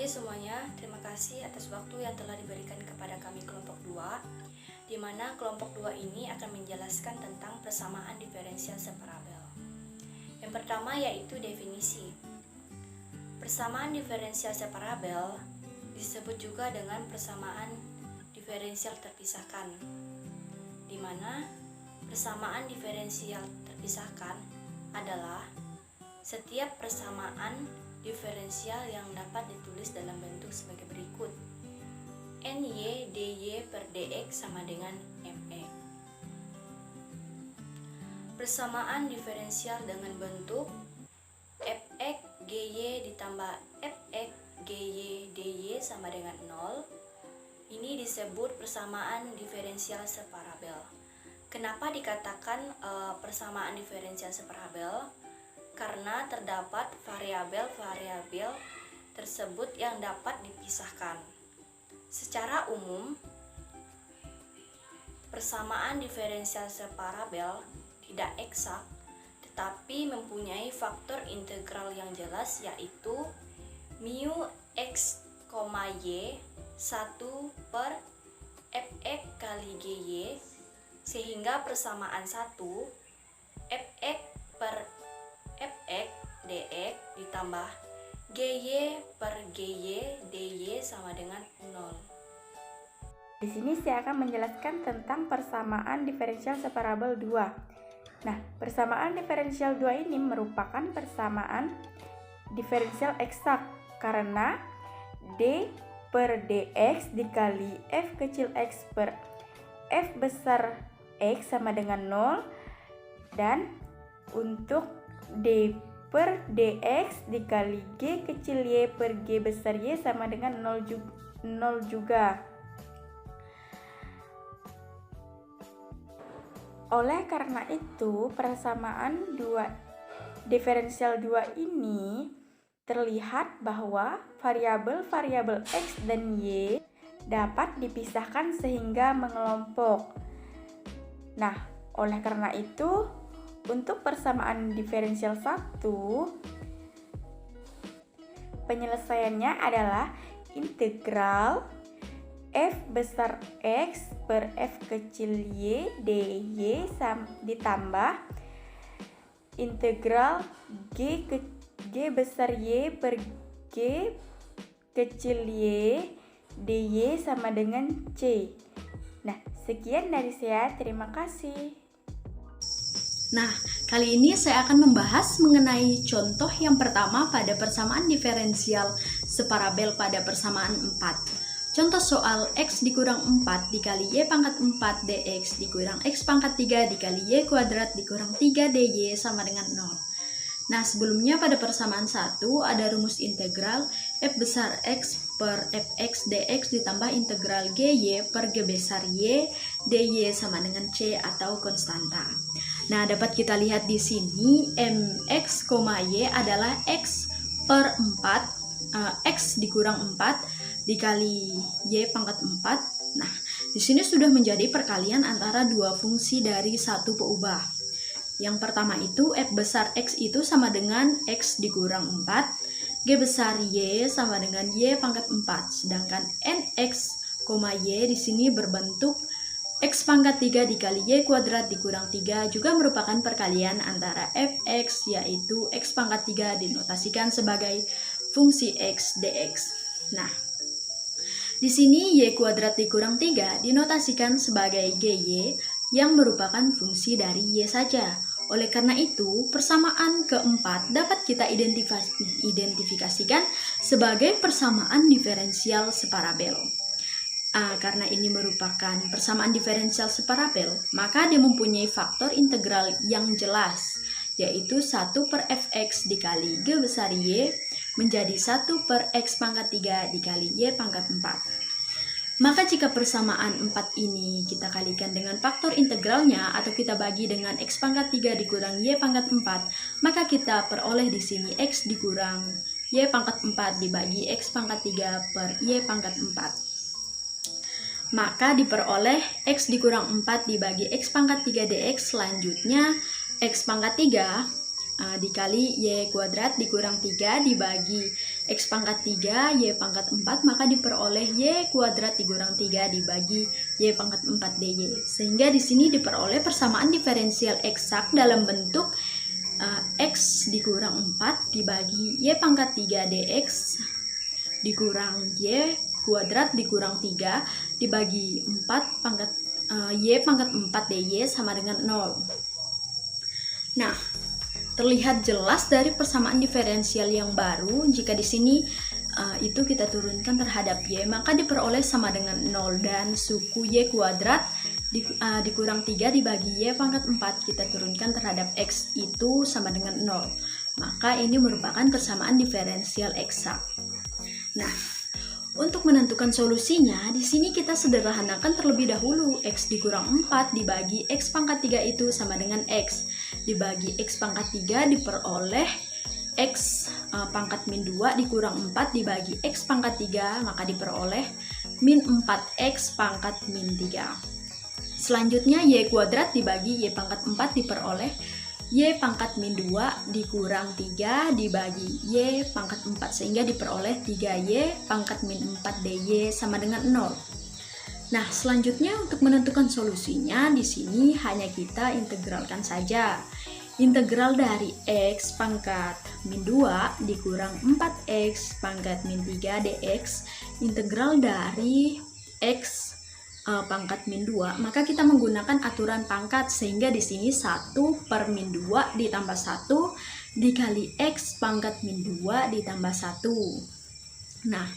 semuanya, terima kasih atas waktu yang telah diberikan kepada kami kelompok 2, di mana kelompok 2 ini akan menjelaskan tentang persamaan diferensial separabel. Yang pertama yaitu definisi. Persamaan diferensial separabel disebut juga dengan persamaan diferensial terpisahkan, di mana persamaan diferensial terpisahkan adalah setiap persamaan diferensial yang dapat ditulis dalam bentuk sebagai berikut: NY dy per dx sama dengan MX. Persamaan diferensial dengan bentuk fx gy ditambah fx gy dy sama dengan 0 ini disebut persamaan diferensial separabel. Kenapa dikatakan persamaan diferensial separabel? Karena terdapat variabel-variabel tersebut yang dapat dipisahkan. Secara umum, persamaan diferensial separabel tidak eksak, tetapi mempunyai faktor integral yang jelas, yaitu mu x, y 1 per fx kali gy, sehingga persamaan 1 fx per fx dx ditambah gy per gy dy sama dengan 0. Di sini saya akan menjelaskan tentang persamaan diferensial separabel 2. Nah, persamaan diferensial 2 ini merupakan persamaan diferensial eksak karena d per dx dikali f kecil x per f besar x sama dengan 0, dan untuk d per dx dikali g kecil y per g besar y sama dengan 0 juga. Oleh karena itu, persamaan diferensial 2 ini terlihat bahwa variabel-variabel x dan y dapat dipisahkan sehingga mengelompok. Nah, oleh karena itu, untuk persamaan diferensial 1, penyelesaiannya adalah integral f besar x per f kecil y dy ditambah integral g besar y per g kecil y dy sama dengan c. Nah, sekian dari saya. Terima kasih. Nah, kali ini saya akan membahas mengenai contoh yang pertama pada persamaan diferensial separabel pada persamaan 4. Contoh soal x dikurang 4 dikali y pangkat 4 dx dikurang x pangkat 3 dikali y kuadrat dikurang 3 dy sama dengan 0. Nah, sebelumnya pada persamaan 1 ada rumus integral f besar x per fx dx ditambah integral gy per g besar y dy sama dengan c atau konstanta. Nah, dapat kita lihat di sini mx, y adalah x per 4, x dikurang 4 dikali y pangkat 4. Nah, di sini sudah menjadi perkalian antara dua fungsi dari satu peubah. Yang pertama itu f besar x itu sama dengan x dikurang 4, g besar y sama dengan y pangkat 4. Sedangkan nx, y di sini berbentuk x pangkat 3 dikali y kuadrat dikurang 3 juga merupakan perkalian antara fx, yaitu x pangkat 3 dinotasikan sebagai fungsi x dx. Nah, di sini y kuadrat dikurang 3 dinotasikan sebagai gy yang merupakan fungsi dari y saja. Oleh karena itu, persamaan keempat dapat kita identifikasikan sebagai persamaan diferensial separabel. Karena ini merupakan persamaan diferensial separabel, maka dia mempunyai faktor integral yang jelas, yaitu 1 per fx dikali g besar y menjadi 1 per x pangkat 3 dikali y pangkat 4. Maka jika persamaan 4 ini kita kalikan dengan faktor integralnya atau kita bagi dengan x pangkat 3 dikurang y pangkat 4, maka kita peroleh di sini x dikurang y pangkat 4 dibagi x pangkat 3 per y pangkat 4. Maka diperoleh x dikurang 4 dibagi x pangkat 3 dx. Selanjutnya x pangkat 3 dikali y kuadrat dikurang 3 dibagi X pangkat 3 Y pangkat 4, maka diperoleh Y kuadrat dikurang 3 dibagi Y pangkat 4 DY. Sehingga di sini diperoleh persamaan diferensial eksak dalam bentuk X dikurang 4 dibagi Y pangkat 3 DX dikurang Y kuadrat dikurang 3 dibagi 4 pangkat Y pangkat 4 DY sama dengan 0. Nah, terlihat jelas dari persamaan diferensial yang baru jika di sini itu kita turunkan terhadap Y, maka diperoleh sama dengan 0, dan suku Y kuadrat dikurang 3 dibagi Y pangkat 4 kita turunkan terhadap X itu sama dengan 0. Maka ini merupakan persamaan diferensial eksak. Nah, untuk menentukan solusinya, di sini kita sederhanakan terlebih dahulu. X dikurang 4 dibagi X pangkat 3 itu sama dengan X. Dibagi X pangkat 3 diperoleh X pangkat min 2 dikurang 4 dibagi X pangkat 3, maka diperoleh min 4X pangkat min 3. Selanjutnya Y kuadrat dibagi Y pangkat 4 diperoleh Y pangkat min 2 dikurang 3 dibagi Y pangkat 4, sehingga diperoleh 3Y pangkat min 4 DY sama dengan 0. Nah, selanjutnya untuk menentukan solusinya di sini hanya kita integralkan saja. Integral dari X pangkat min 2 dikurang 4X pangkat min 3 DX, integral dari X pangkat min 2, maka kita menggunakan aturan pangkat, sehingga di sini 1 per min 2 ditambah 1 dikali X pangkat min 2 ditambah 1. Nah,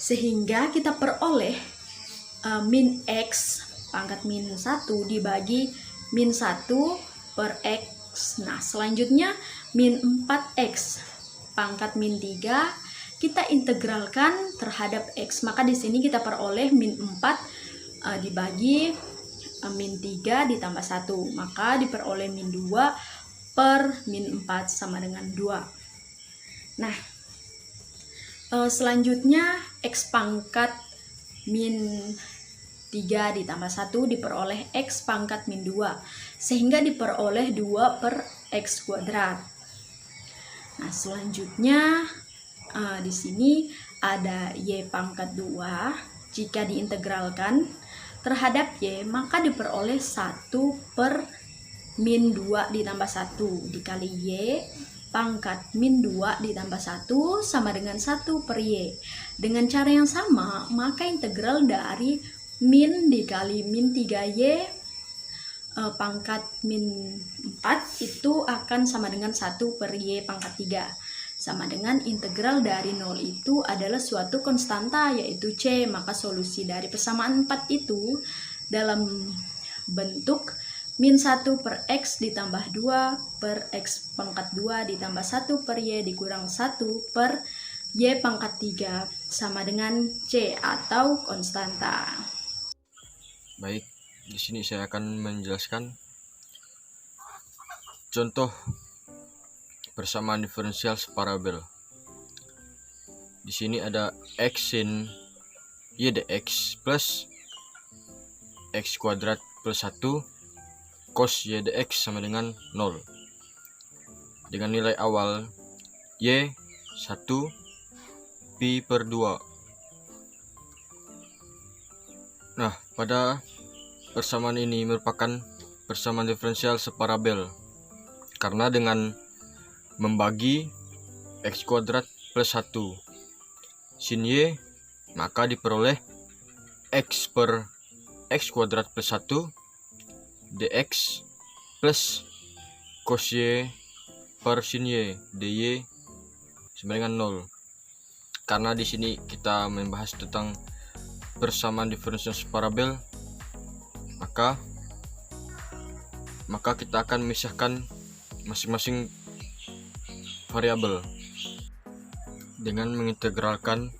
sehingga kita peroleh min X pangkat min 1 dibagi min 1 per X. Nah, selanjutnya min 4X pangkat min 3 kita integralkan terhadap X, maka di sini kita peroleh min 4 dibagi min 3 ditambah 1, maka diperoleh min 2 per min 4 sama dengan 2. Nah, selanjutnya X pangkat min 3 ditambah 1 diperoleh X pangkat min 2, sehingga diperoleh 2 per X kuadrat. Nah, selanjutnya di sini ada Y pangkat 2, jika diintegralkan terhadap Y, maka diperoleh 1 per min 2 ditambah 1 dikali Y pangkat min 2 ditambah 1 sama dengan 1 per Y. Dengan cara yang sama, maka integral dari min dikali min 3Y pangkat min 4 itu akan sama dengan 1 per Y pangkat 3. Sama dengan integral dari 0 itu adalah suatu konstanta, yaitu C. Maka solusi dari persamaan 4 itu dalam bentuk min 1 per X ditambah 2 per X pangkat 2 ditambah 1 per Y dikurang 1 per Y pangkat 3 sama dengan C atau konstanta. Baik, di sini saya akan menjelaskan contoh persamaan diferensial separabel. Di sini ada X sin Y dx plus X kuadrat plus 1 cos Y dx sama dengan 0. Dengan nilai awal Y 1 pi per 2. Nah, pada persamaan ini merupakan persamaan diferensial separabel, karena dengan membagi X kuadrat plus 1 sin Y, maka diperoleh X per X kuadrat plus 1 dx plus cos Y per sin Y dy sama dengan 0. Karena di sini kita membahas tentang persamaan diferensial separabel, maka kita akan memisahkan masing-masing variabel dengan mengintegralkan,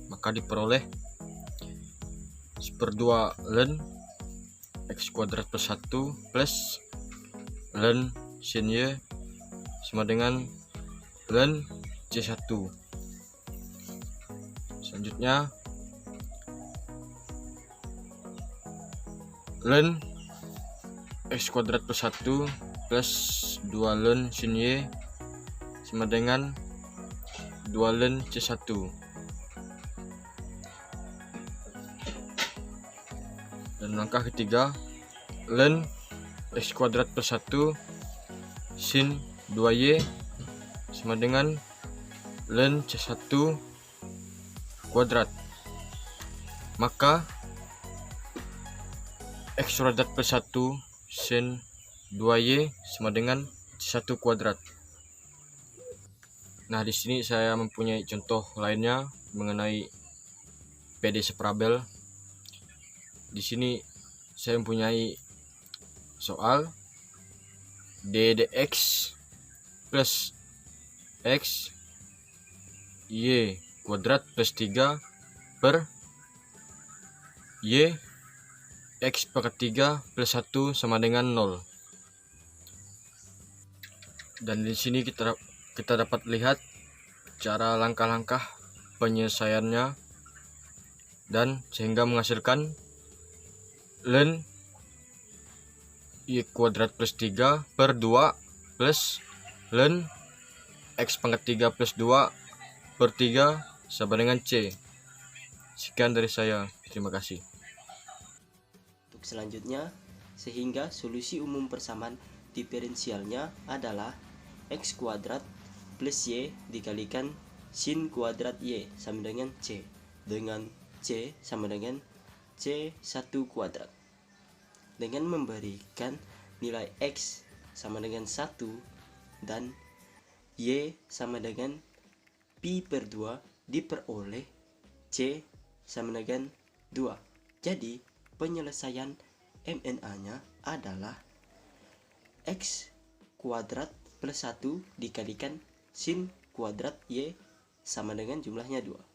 maka diperoleh 1/2 ln X kuadrat plus 1 plus ln sin Y sama dengan ln C1. Selanjutnya ln X kuadrat plus 1 plus 2 ln sin Y sama dengan 2 ln C1. Dan langkah ketiga, ln x kuadrat per 1 sin 2y sama dengan ln C1 kuadrat. Maka x kuadrat per 1 sin 2y sama dengan C1 kuadrat. Nah, di sini saya mempunyai contoh lainnya mengenai PD separabel. Di sini saya mempunyai soal d dx plus x y kuadrat plus 3 per y x per 3 plus 1 sama dengan 0. Dan di sini kita dapat lihat cara langkah-langkah penyelesaiannya, dan sehingga menghasilkan ln y kuadrat plus 3 per 2 plus ln x pangkat 3 plus 2 per 3 sama dengan C. Sekian dari saya, terima kasih. Untuk selanjutnya, sehingga solusi umum persamaan diferensialnya adalah x kuadrat plus y dikalikan sin kuadrat y sama dengan C, dengan C sama dengan C1 kuadrat. Dengan memberikan nilai x sama dengan 1 dan y sama dengan pi per 2 diperoleh C sama dengan 2. Jadi penyelesaian MNA-nya adalah x kuadrat plus 1 dikalikan sin kuadrat y sama dengan jumlahnya 2.